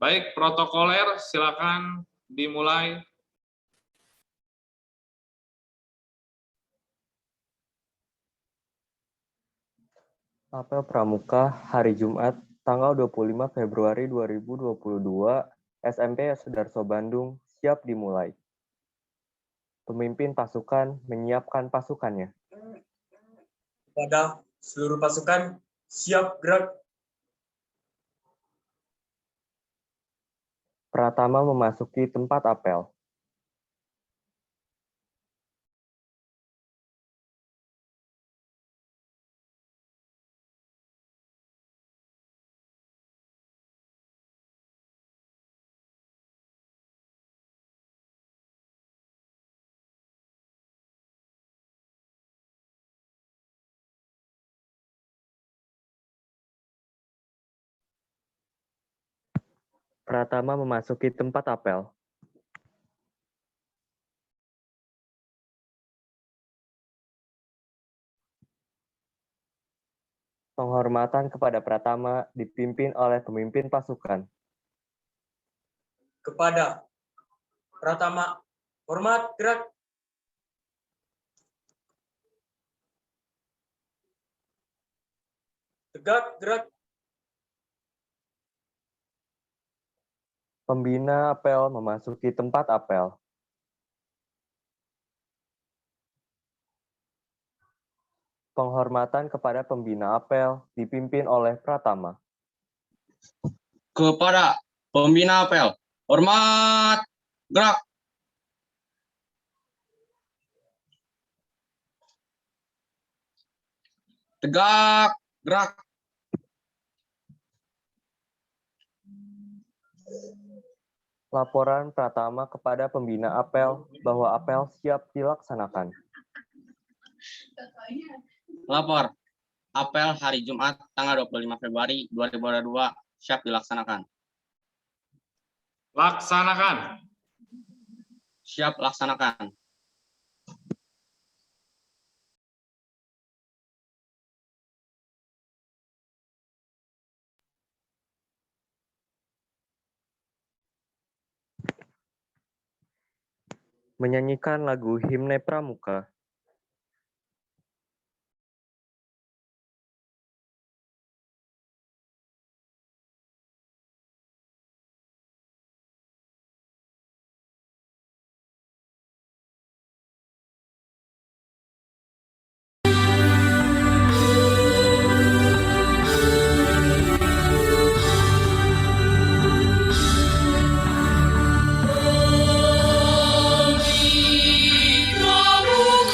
Baik, protokoler silakan dimulai. Apel Pramuka hari Jumat tanggal 25 Februari 2022 SMP Sudarso Bandung siap dimulai. Pemimpin pasukan menyiapkan pasukannya. Kepada seluruh pasukan, siap gerak. Pratama memasuki tempat apel. Pratama memasuki tempat apel. Penghormatan kepada Pratama dipimpin oleh pemimpin pasukan. Kepada Pratama, hormat gerak. Tegak gerak. Pembina apel memasuki tempat apel. Penghormatan kepada pembina apel dipimpin oleh Pratama. Kepada pembina apel, hormat gerak. Tegak gerak. Laporan Pratama kepada pembina apel bahwa apel siap dilaksanakan. Lapor, apel hari Jumat tanggal 25 Februari 2022 siap dilaksanakan. Laksanakan. Siap laksanakan. Menyanyikan lagu Himne Pramuka. Pramuka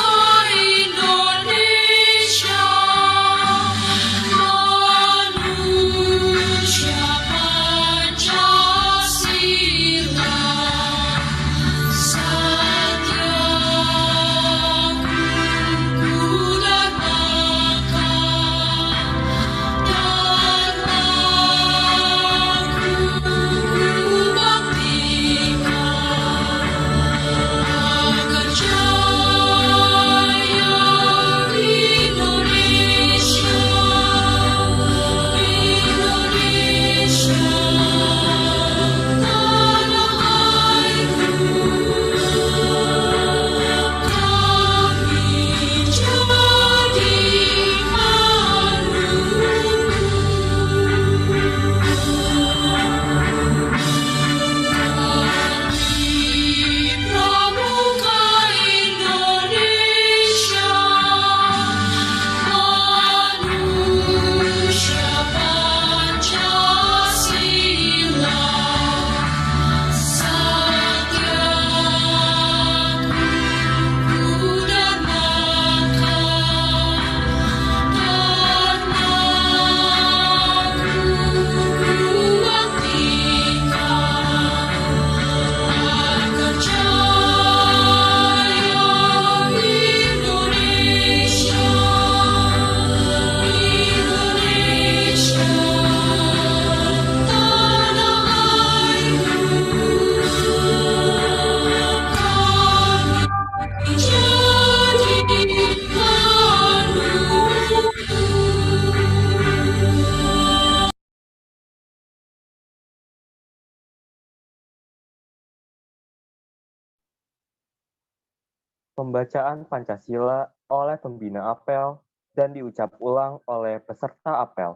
Pembacaan Pancasila oleh pembina apel dan diucap ulang oleh peserta apel.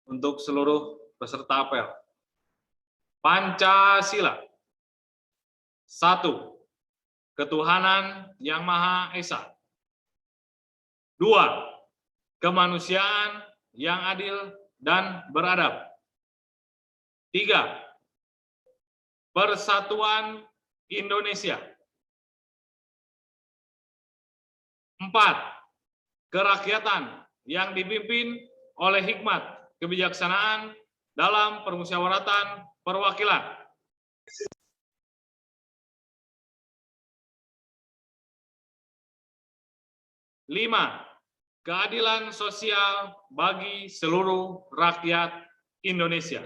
Untuk seluruh peserta apel. Pancasila. 1. Ketuhanan Yang Maha Esa. 2. Kemanusiaan yang adil dan beradab. 3. Persatuan Indonesia. 4. Kerakyatan yang dipimpin oleh hikmat kebijaksanaan dalam permusyawaratan perwakilan. 5. Keadilan sosial bagi seluruh rakyat Indonesia.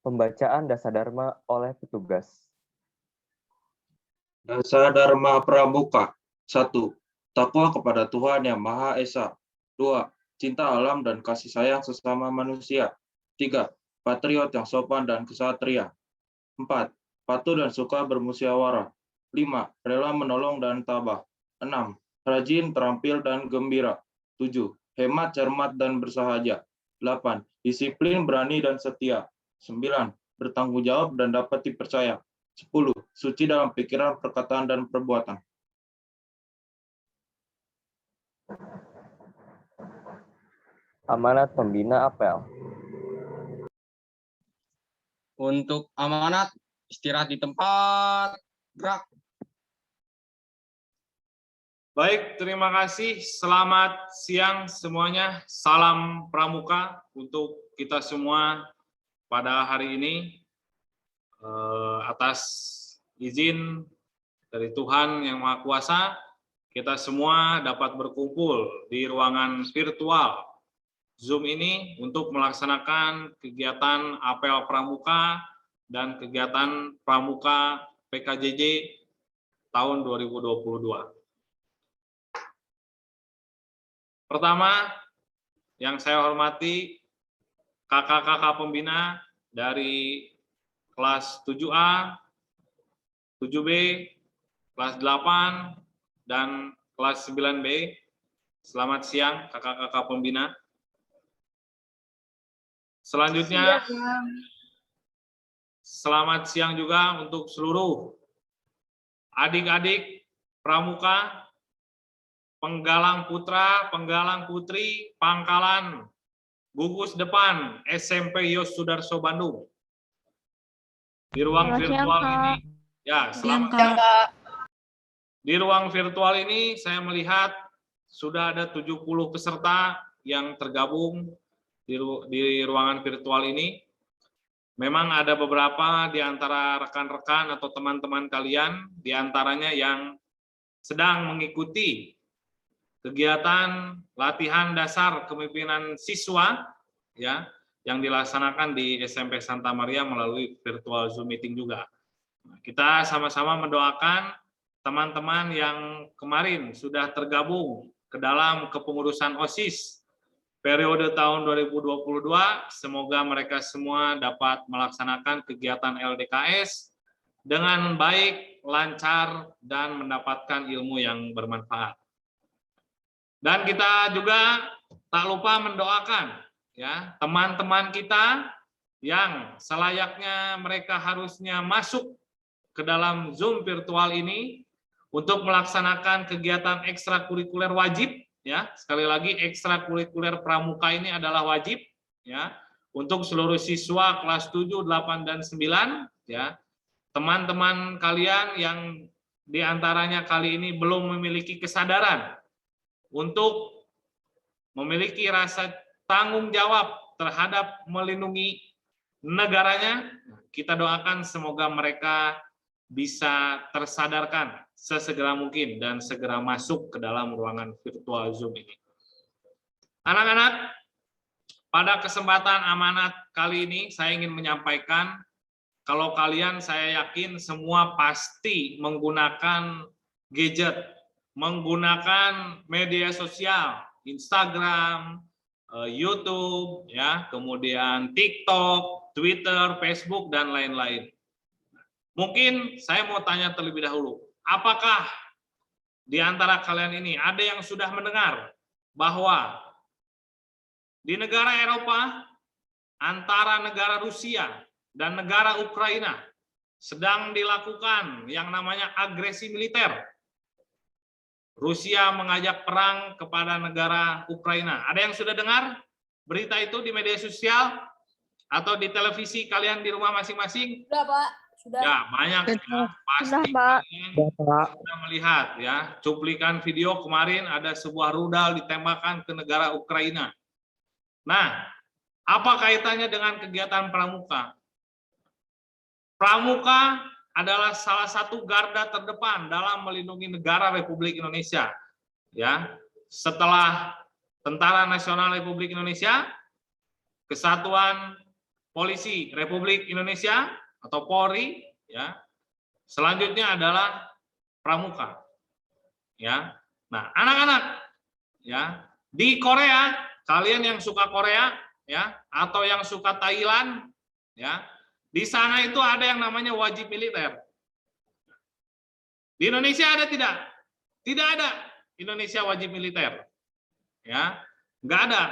Pembacaan Dasadharma oleh petugas. Dasadharma Pramuka. 1. Takwa kepada Tuhan Yang Maha Esa. 2. Cinta alam dan kasih sayang sesama manusia. 3. Patriot yang sopan dan kesatria. 4. Patuh dan suka bermusyawarah. 5. Rela menolong dan tabah. 6. Rajin, terampil, dan gembira. 7. Hemat, cermat, dan bersahaja. 8. Disiplin, berani, dan setia. 9. Bertanggung jawab dan dapat dipercaya. 10. Suci dalam pikiran, perkataan, dan perbuatan. Amanat pembina apel. Untuk amanat, istirahat di tempat. Gerak. Baik, terima kasih. Selamat siang semuanya. Salam Pramuka untuk kita semua pada hari ini. Atas izin dari Tuhan Yang Maha Kuasa, kita semua dapat berkumpul di ruangan virtual Zoom ini untuk melaksanakan kegiatan apel Pramuka dan kegiatan Pramuka PKJJ tahun 2022. Pertama, yang saya hormati kakak-kakak pembina dari kelas 7A, 7B, kelas 8, dan kelas 9B. Selamat siang kakak-kakak pembina. Selanjutnya, selamat siang juga untuk seluruh adik-adik Pramuka, penggalang putra, penggalang putri, pangkalan, gugus depan SMP Yos Sudarso Bandung. Di ruang virtual ini, ya selamat siang. Di ruang virtual ini saya melihat sudah ada 70 peserta yang tergabung di ruangan virtual ini. Memang ada beberapa di antara rekan-rekan atau teman-teman kalian, di antaranya yang sedang mengikuti kegiatan latihan dasar kepemimpinan siswa ya yang dilaksanakan di SMP Santa Maria melalui virtual Zoom meeting juga. Kita sama-sama mendoakan teman-teman yang kemarin sudah tergabung ke dalam kepengurusan OSIS periode tahun 2022, semoga mereka semua dapat melaksanakan kegiatan LDKS dengan baik, lancar, dan mendapatkan ilmu yang bermanfaat. Dan kita juga tak lupa mendoakan ya teman-teman kita yang selayaknya mereka harusnya masuk ke dalam Zoom virtual ini untuk melaksanakan kegiatan ekstrakurikuler wajib. Ya, sekali lagi ekstrakurikuler pramuka ini adalah wajib ya untuk seluruh siswa kelas 7, 8 dan 9 ya. Teman-teman kalian yang diantaranya kali ini belum memiliki kesadaran untuk memiliki rasa tanggung jawab terhadap melindungi negaranya, kita doakan semoga mereka bisa tersadarkan sesegera mungkin dan segera masuk ke dalam ruangan virtual Zoom ini. Anak-anak, pada kesempatan amanat kali ini saya ingin menyampaikan kalau kalian saya yakin semua pasti menggunakan gadget, menggunakan media sosial, Instagram, YouTube, ya, kemudian TikTok, Twitter, Facebook, dan lain-lain. Mungkin saya mau tanya terlebih dahulu, apakah di antara kalian ini ada yang sudah mendengar bahwa di negara Eropa, antara negara Rusia dan negara Ukraina sedang dilakukan yang namanya agresi militer. Rusia mengajak perang kepada negara Ukraina. Ada yang sudah dengar berita itu di media sosial atau di televisi kalian di rumah masing-masing? Sudah, Pak. Sudah. Ya, banyak ya. Pasti kalian sudah melihat ya, cuplikan video kemarin ada sebuah rudal ditembakkan ke negara Ukraina. Nah, apa kaitannya dengan kegiatan pramuka? Pramuka adalah salah satu garda terdepan dalam melindungi negara Republik Indonesia. Ya, setelah Tentara Nasional Republik Indonesia, Kesatuan Polisi Republik Indonesia atau Polri, ya. Selanjutnya adalah pramuka. Ya. Nah, anak-anak, ya, di Korea, kalian yang suka Korea, ya, atau yang suka Thailand, ya, di sana itu ada yang namanya wajib militer. Di Indonesia ada tidak? Tidak ada Indonesia wajib militer. Ya, nggak ada.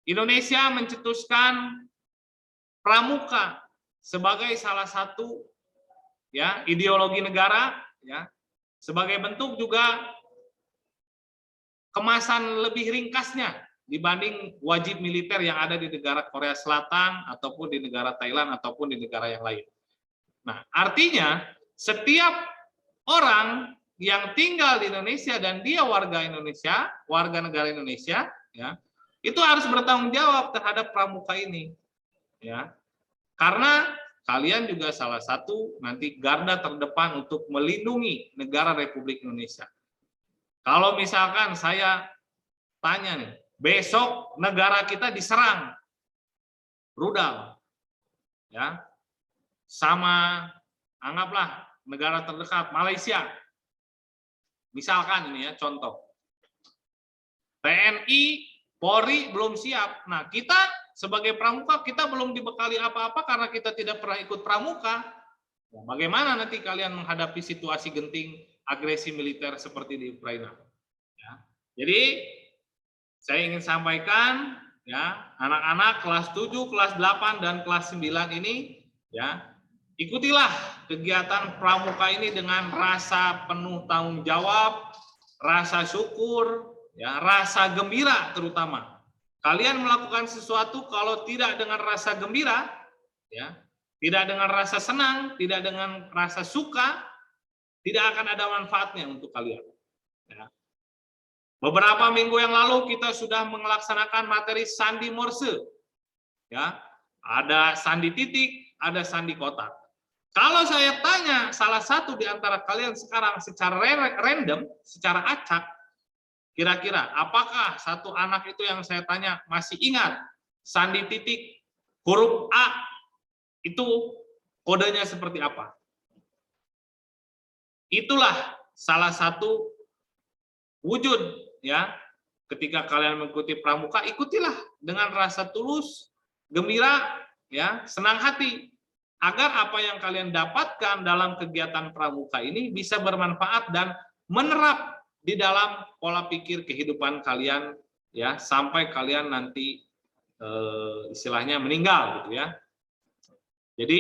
Indonesia mencetuskan pramuka sebagai salah satu ya ideologi negara, ya, sebagai bentuk juga kemasan lebih ringkasnya dibanding wajib militer yang ada di negara Korea Selatan ataupun di negara Thailand ataupun di negara yang lain. Nah, artinya setiap orang yang tinggal di Indonesia dan dia warga Indonesia, warga negara Indonesia, ya, itu harus bertanggung jawab terhadap pramuka ini, ya, karena kalian juga salah satu nanti garda terdepan untuk melindungi negara Republik Indonesia. Kalau misalkan saya tanya nih, besok negara kita diserang rudal, ya, sama anggaplah negara terdekat Malaysia, misalkan ini ya contoh, TNI, Polri belum siap. Nah, kita sebagai pramuka kita belum dibekali apa-apa karena kita tidak pernah ikut pramuka. Nah, bagaimana nanti kalian menghadapi situasi genting agresi militer seperti di Ukraina? Ya. Jadi saya ingin sampaikan ya, anak-anak kelas 7, kelas 8 dan kelas 9 ini ya, ikutilah kegiatan pramuka ini dengan rasa penuh tanggung jawab, rasa syukur, ya, rasa gembira terutama. Kalian melakukan sesuatu kalau tidak dengan rasa gembira, ya, tidak dengan rasa senang, tidak dengan rasa suka, tidak akan ada manfaatnya untuk kalian. Ya. Beberapa minggu yang lalu kita sudah melaksanakan materi sandi Morse. Ya, ada sandi titik, ada sandi kotak. Kalau saya tanya salah satu di antara kalian sekarang secara random, secara acak, kira-kira apakah satu anak itu yang saya tanya masih ingat sandi titik huruf A itu kodenya seperti apa? Itulah salah satu wujud ya, ketika kalian mengikuti pramuka, ikutilah dengan rasa tulus, gembira, ya, senang hati, agar apa yang kalian dapatkan dalam kegiatan pramuka ini bisa bermanfaat dan menerap di dalam pola pikir kehidupan kalian, ya, sampai kalian nanti istilahnya meninggal, gitu ya. Jadi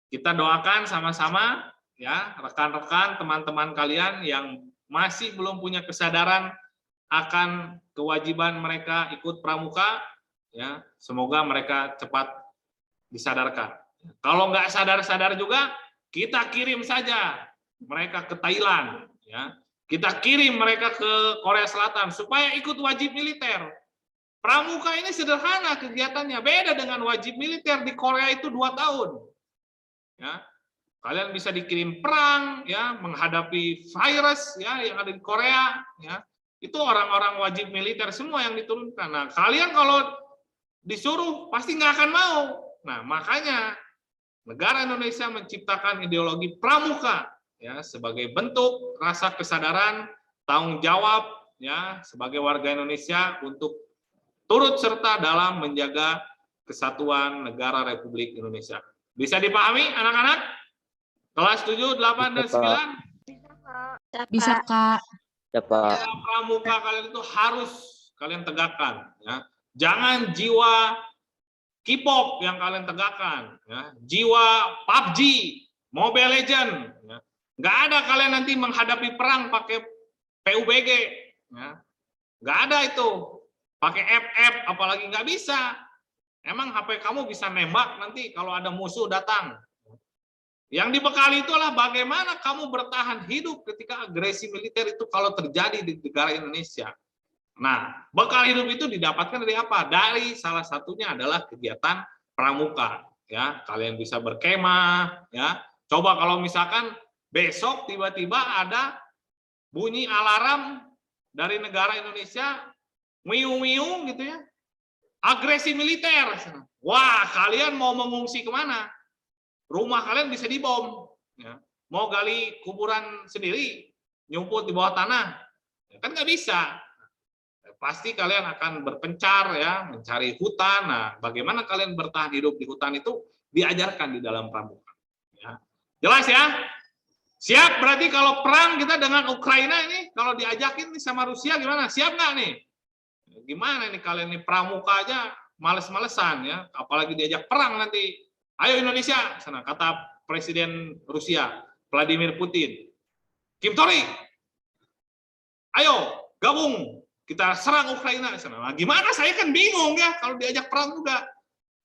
kita doakan sama-sama, ya, rekan-rekan, teman-teman kalian yang masih belum punya kesadaran akan kewajiban mereka ikut pramuka, ya, semoga mereka cepat disadarkan. Kalau nggak sadar-sadar juga, kita kirim saja mereka ke Thailand, ya, kita kirim mereka ke Korea Selatan supaya ikut wajib militer. Pramuka ini sederhana kegiatannya, beda dengan wajib militer di Korea itu 2 tahun. Ya. Kalian bisa dikirim perang, ya, menghadapi virus, ya, yang ada di Korea, ya. Itu orang-orang wajib militer semua yang diturunkan. Nah, kalian kalau disuruh pasti nggak akan mau. Nah, makanya negara Indonesia menciptakan ideologi pramuka, ya, sebagai bentuk rasa kesadaran, tanggung jawab, ya sebagai warga Indonesia untuk turut serta dalam menjaga kesatuan negara Republik Indonesia. Bisa dipahami anak-anak? Kelas 7, 8, dan 9? Bisa, Kak. Ya, Pak. Pramuka kalian itu harus kalian tegakkan. Ya. Jangan jiwa K-pop yang kalian tegakkan. Ya. Jiwa PUBG, Mobile Legend. Ya. Nggak ada kalian nanti menghadapi perang pakai PUBG. Ya. Nggak ada itu. Pakai FF, apalagi nggak bisa. Emang HP kamu bisa nembak nanti kalau ada musuh datang. Yang dibekali itu adalah bagaimana kamu bertahan hidup ketika agresi militer itu kalau terjadi di negara Indonesia. Nah, bekal hidup itu didapatkan dari apa? Dari salah satunya adalah kegiatan pramuka. Ya, kalian bisa berkemah. Ya, coba kalau misalkan besok tiba-tiba ada bunyi alarm dari negara Indonesia, miu-miu gitu ya, agresi militer. Wah, kalian mau mengungsi kemana? Rumah kalian bisa dibom, ya. Mau gali kuburan sendiri, nyumput di bawah tanah, ya, kan nggak bisa. Pasti kalian akan berpencar, ya, mencari hutan. Nah, bagaimana kalian bertahan hidup di hutan itu diajarkan di dalam pramuka. Ya. Jelas ya? Siap berarti kalau perang kita dengan Ukraina ini, kalau diajakin nih sama Rusia gimana? Siap nggak nih? Gimana nih kalian nih pramuka aja males-malesan ya, apalagi diajak perang nanti. Ayo Indonesia, sana kata Presiden Rusia, Vladimir Putin. Kim Tori, ayo gabung, kita serang Ukraina. Sana. Nah, gimana? Saya kan bingung ya kalau diajak perang juga.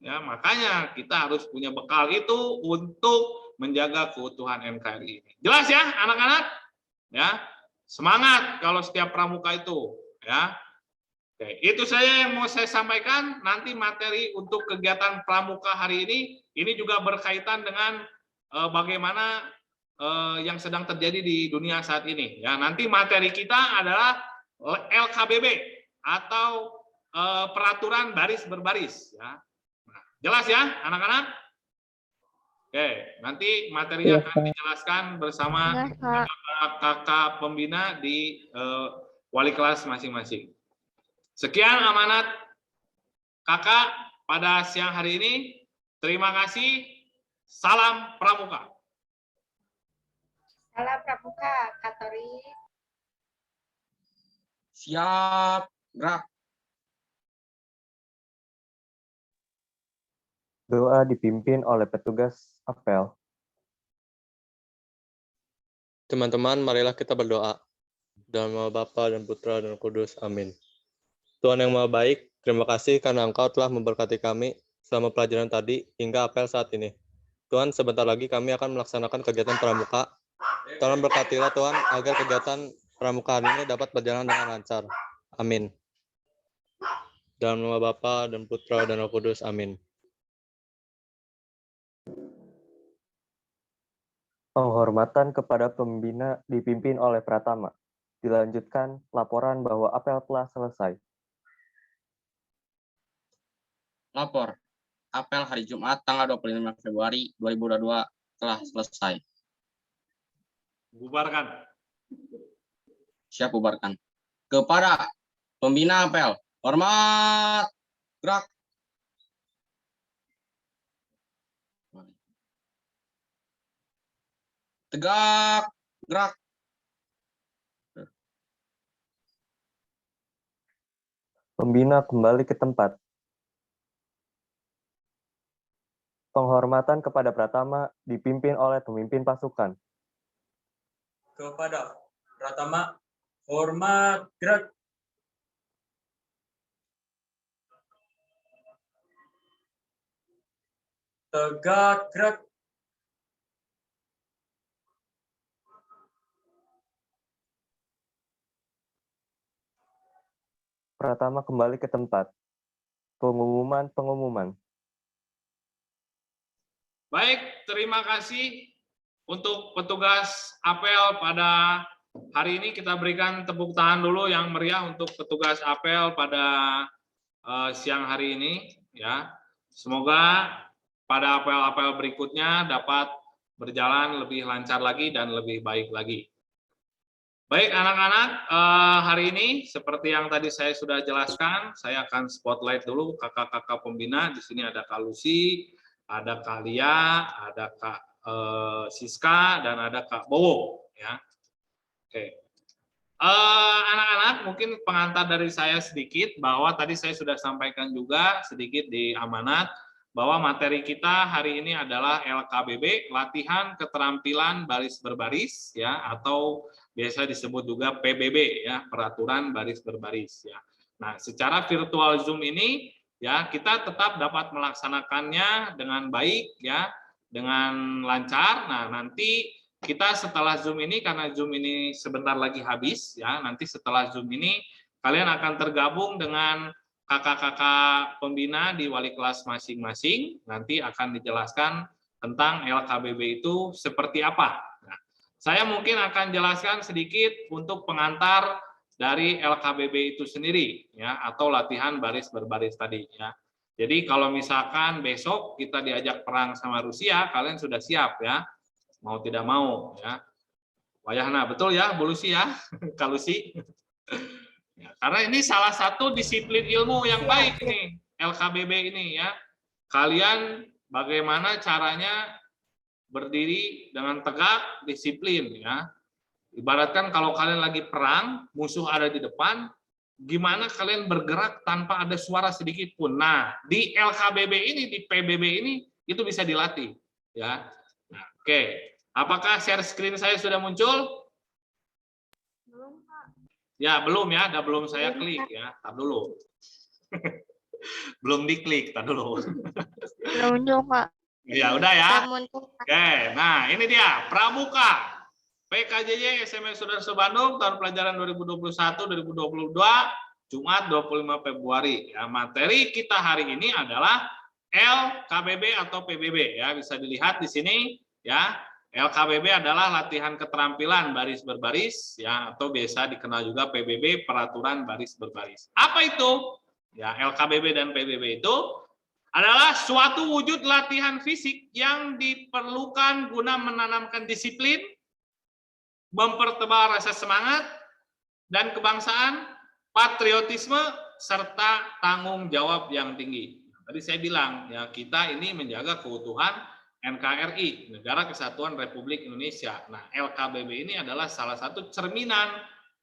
Ya, makanya kita harus punya bekal itu untuk menjaga keutuhan NKRI ini. Jelas ya, anak-anak? Ya, semangat kalau setiap pramuka itu. Ya. Oke, itu saya yang mau saya sampaikan. Nanti materi untuk kegiatan pramuka hari ini juga berkaitan dengan bagaimana yang sedang terjadi di dunia saat ini. Ya, nanti materi kita adalah LKBB atau peraturan baris berbaris. Ya. Nah, jelas ya, anak-anak? Oke, nanti materinya akan dijelaskan bersama kakak pembina di wali kelas masing-masing. Sekian amanat kakak pada siang hari ini. Terima kasih. Salam pramuka. Salam pramuka, Kak Tori. Siap, gerak. Doa dipimpin oleh petugas apel. Teman-teman, marilah kita berdoa. Dalam nama Bapa dan Putra dan Kudus. Amin. Tuhan yang Maha Baik, terima kasih karena Engkau telah memberkati kami selama pelajaran tadi hingga apel saat ini. Tuhan, sebentar lagi kami akan melaksanakan kegiatan pramuka. Tolong berkatilah Tuhan agar kegiatan pramuka hari ini dapat berjalan dengan lancar. Amin. Dalam nama Bapa dan Putra dan Roh Kudus. Amin. Penghormatan kepada pembina dipimpin oleh Pratama. Dilanjutkan laporan bahwa apel telah selesai. Lapor. Apel hari Jumat tanggal 25 Februari 2022 telah selesai. Bubarkan. Siap bubarkan. Kepada pembina apel, hormat, gerak. Tegak, gerak. Pembina kembali ke tempat. Penghormatan kepada Pratama dipimpin oleh pemimpin pasukan. Kepada Pratama, hormat, gerak. Tegak, gerak. Pratama kembali ke tempat. Pengumuman. Baik, terima kasih untuk petugas apel pada hari ini. Kita berikan tepuk tangan dulu yang meriah untuk petugas apel pada siang hari ini. Ya, semoga pada apel-apel berikutnya dapat berjalan lebih lancar lagi dan lebih baik lagi. Baik anak-anak, hari ini seperti yang tadi saya sudah jelaskan, saya akan spotlight dulu kakak-kakak pembina. Di sini ada Kak Lucy, ada Kak Lia, ada Kak Siska, dan ada Kak Bowo. Ya, oke. Anak-anak, mungkin pengantar dari saya sedikit bahwa tadi saya sudah sampaikan juga sedikit di amanat bahwa materi kita hari ini adalah LKBB, latihan keterampilan baris berbaris, ya, atau biasa disebut juga PBB, ya, peraturan baris berbaris, ya. Nah, secara virtual Zoom ini, ya, kita tetap dapat melaksanakannya dengan baik, ya, dengan lancar. Nah, nanti kita setelah Zoom ini, karena Zoom ini sebentar lagi habis, ya, nanti setelah Zoom ini kalian akan tergabung dengan kakak-kakak pembina di wali kelas masing-masing, nanti akan dijelaskan tentang LKBB itu seperti apa. Nah, saya mungkin akan jelaskan sedikit untuk pengantar dari LKBB itu sendiri, ya, atau latihan baris berbaris tadi, ya. Jadi kalau misalkan besok kita diajak perang sama Rusia, kalian sudah siap, ya. Mau tidak mau, ya. Wayahna, betul ya, Bu Lucy ya, Kak Lucy. Ya, karena ini salah satu disiplin ilmu yang baik nih, LKBB ini, ya. Kalian bagaimana caranya berdiri dengan tegak, disiplin, ya. Ibaratkan kalau kalian lagi perang, musuh ada di depan, gimana kalian bergerak tanpa ada suara sedikit pun. Nah, di LKBB ini, di PBB ini, itu bisa dilatih, ya. Nah, oke. Apakah share screen saya sudah muncul? Belum, Pak. Ya, belum ya, belum saya klik ya. Tar dulu. Belum diklik, tar dulu. Belum muncul, Pak. Ya, udah ya. Belum muncul, Pak. Oke, nah ini dia Pramuka PKJJ SMS Sudarso Bandung tahun pelajaran 2021-2022 Jumat 25 Februari. Ya, materi kita hari ini adalah LKBB atau PBB, ya, bisa dilihat di sini, ya. LKBB adalah latihan keterampilan baris berbaris, ya, atau biasa dikenal juga PBB, peraturan baris berbaris. Apa itu? Ya, LKBB dan PBB itu adalah suatu wujud latihan fisik yang diperlukan guna menanamkan disiplin, mempertebal rasa semangat dan kebangsaan, patriotisme, serta tanggung jawab yang tinggi. Tadi saya bilang, ya, kita ini menjaga keutuhan NKRI, Negara Kesatuan Republik Indonesia. Nah, LKBB ini adalah salah satu cerminan,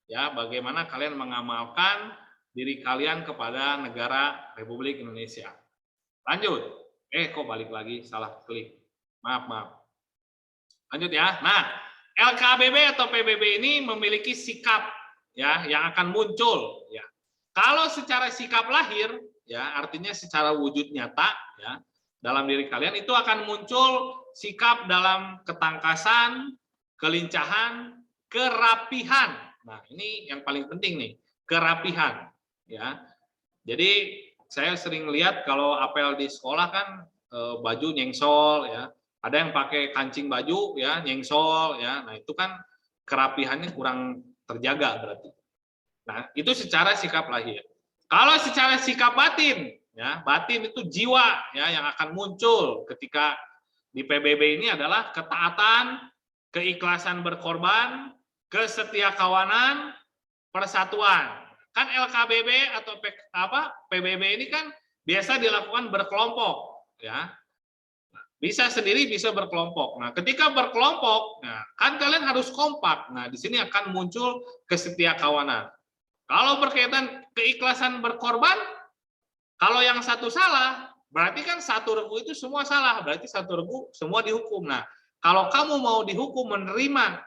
ya, bagaimana kalian mengamalkan diri kalian kepada negara Republik Indonesia. Lanjut. Kok balik lagi, salah klik. Maaf. Lanjut ya. Nah, LKBB atau PBB ini memiliki sikap, ya, yang akan muncul, ya. Kalau secara sikap lahir, ya, artinya secara wujud nyata, ya, dalam diri kalian itu akan muncul sikap dalam ketangkasan, kelincahan, kerapihan. Nah, ini yang paling penting nih, kerapihan, ya. Jadi saya sering lihat kalau apel di sekolah kan baju nyengsol, ya. Ada yang pakai kancing baju, ya, nyengsol, ya. Nah, itu kan kerapihannya kurang terjaga berarti. Nah, itu secara sikap lahir. Kalau secara sikap batin, ya, batin itu jiwa, ya, yang akan muncul ketika di PBB ini adalah ketaatan, keikhlasan berkorban, kesetiakawanan, persatuan. Kan LKBB atau PBB ini kan biasa dilakukan berkelompok, ya. Bisa sendiri, bisa berkelompok. Nah, ketika berkelompok, nah, kan kalian harus kompak. Nah, di sini akan muncul kesetiakawanan. Kalau berkaitan keikhlasan berkorban, kalau yang satu salah, berarti kan satu regu itu semua salah. Berarti satu regu semua dihukum. Nah, kalau kamu mau dihukum menerima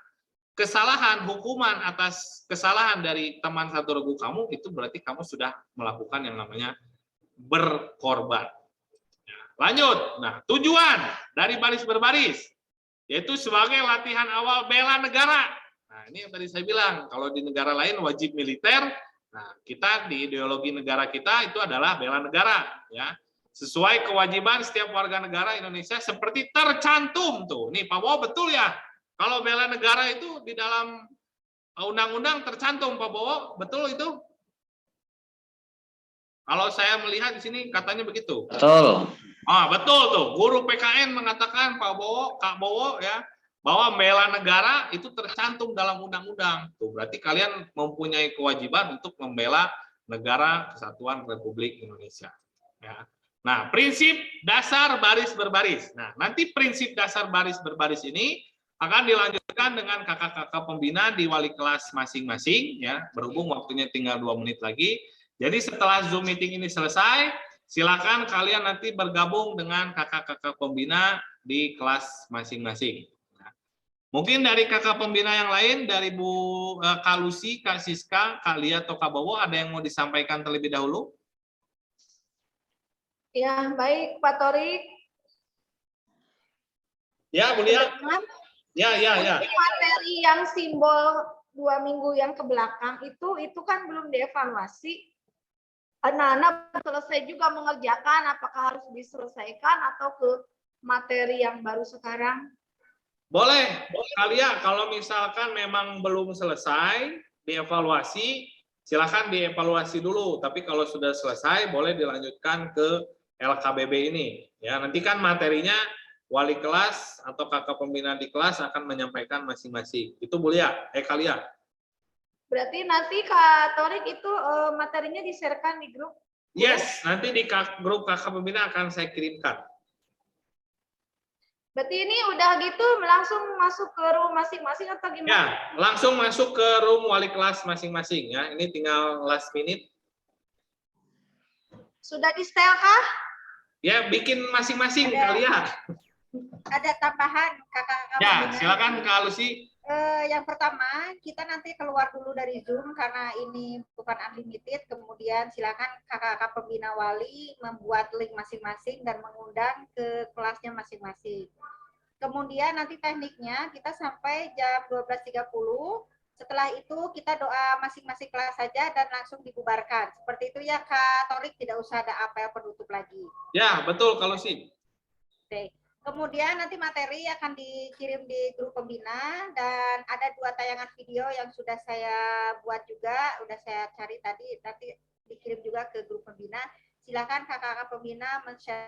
kesalahan, hukuman atas kesalahan dari teman satu regu kamu, itu berarti kamu sudah melakukan yang namanya berkorban. Lanjut. Nah, tujuan dari baris berbaris yaitu sebagai latihan awal bela negara. Nah, ini yang tadi saya bilang, kalau di negara lain wajib militer. Nah, kita di ideologi negara kita itu adalah bela negara, ya. Sesuai kewajiban setiap warga negara Indonesia seperti tercantum tuh. Nih, Pak Bowo, betul ya? Kalau bela negara itu di dalam undang-undang tercantum, Pak Bowo, betul itu? Kalau saya melihat di sini katanya begitu. Betul. Betul tuh. Guru PKN mengatakan Pak Bowo, Kak Bowo, ya, bahwa membela negara itu tercantum dalam undang-undang. Tuh, berarti kalian mempunyai kewajiban untuk membela negara Kesatuan Republik Indonesia. Ya. Nah, prinsip dasar baris berbaris. Nah, nanti prinsip dasar baris berbaris ini akan dilanjutkan dengan kakak-kakak pembina di wali kelas masing-masing. Ya, berhubung waktunya tinggal 2 menit lagi. Jadi setelah Zoom meeting ini selesai, silakan kalian nanti bergabung dengan kakak-kakak pembina di kelas masing-masing. Mungkin dari kakak pembina yang lain, dari Bu Kak Lucy, Kak Siska, Kak Lia, atau Kak Bowo, ada yang mau disampaikan terlebih dahulu? Ya, baik Pak Torik. Ya, Bu Lia. Ya. Untuk materi yang simbol 2 minggu yang ke belakang itu kan belum dievaluasi. Anak-anak selesai juga mengerjakan, apakah harus diselesaikan atau ke materi yang baru sekarang? Boleh, kalian kalau misalkan memang belum selesai dievaluasi, silakan dievaluasi dulu. Tapi kalau sudah selesai, boleh dilanjutkan ke LKBB ini. Ya, nanti kan materinya wali kelas atau kakak pembina di kelas akan menyampaikan masing-masing. Itu boleh ya, kalian. Berarti nanti Kak Torik itu materinya di-share-kan di grup? Yes, nanti di grup kakak pembina akan saya kirimkan. Berarti ini udah gitu langsung masuk ke room masing-masing atau gimana? Ya, langsung masuk ke room wali kelas masing-masing ya. Ini tinggal last minute. Sudah di-setel kah? Ya, bikin masing-masing kalian. Ada tambahan kakak-kakak. Ya, silakan Kak Lucy. Yang pertama, kita nanti keluar dulu dari Zoom karena ini bukan unlimited. Kemudian silakan kakak-kakak pembina wali membuat link masing-masing dan mengundang ke kelasnya masing-masing. Kemudian nanti tekniknya kita sampai jam 12.30. Setelah itu kita doa masing-masing kelas saja dan langsung dibubarkan. Seperti itu ya Kak Torik, tidak usah ada apel penutup lagi. Ya, betul Kak Lucy. Oke. Kemudian nanti materi akan dikirim di grup pembina dan ada 2 tayangan video yang sudah saya buat juga, udah saya cari tadi, nanti dikirim juga ke grup pembina. Silakan kakak-kakak pembina men-share